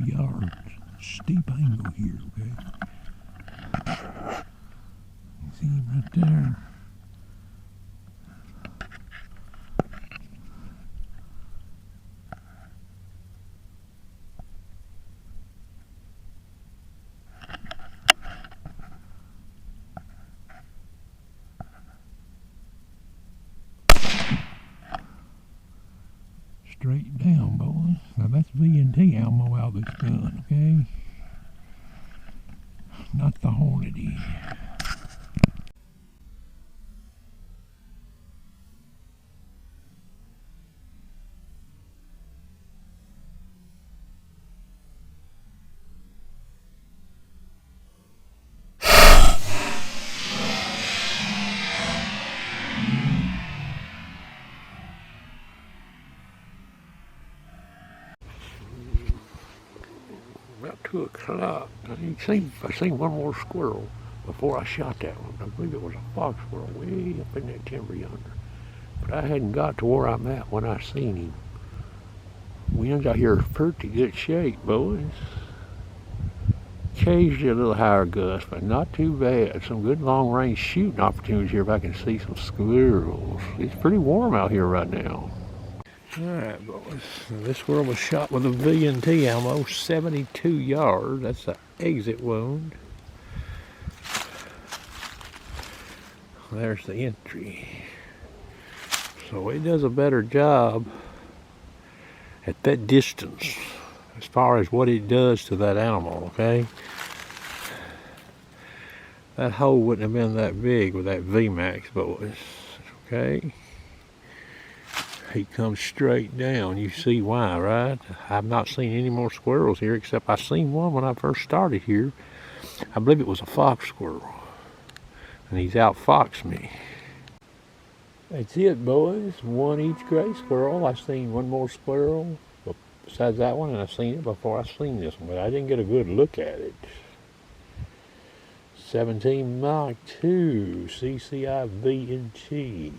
yards. Steep angle here, okay? You see him right there? Straight down, boys. Now that's V&T ammo out of this gun, okay? Not the Hornady. About 2 o'clock. I seen one more squirrel before I shot that one. I believe it was a fox squirrel way up in that timber yonder. But I hadn't got to where I'm at when I seen him. Wind's out here pretty good shape, boys. Occasionally a little higher gust, but not too bad. Some good long range shooting opportunities here if I can see some squirrels. It's pretty warm out here right now. Alright, boys. This squirrel was shot with a V&T ammo, 72 yards. That's an exit wound. There's the entry. So it does a better job at that distance as far as what it does to that animal, okay? That hole wouldn't have been that big with that VMAX, boys, okay? He comes straight down. You see why, right? I've not seen any more squirrels here, except I seen one when I first started here. I believe it was a fox squirrel. And he's outfoxed me. That's it, boys. One each gray squirrel. I seen one more squirrel besides that one, and I seen it before I seen this one, but I didn't get a good look at it. 17 Mach 2 CCI V&T.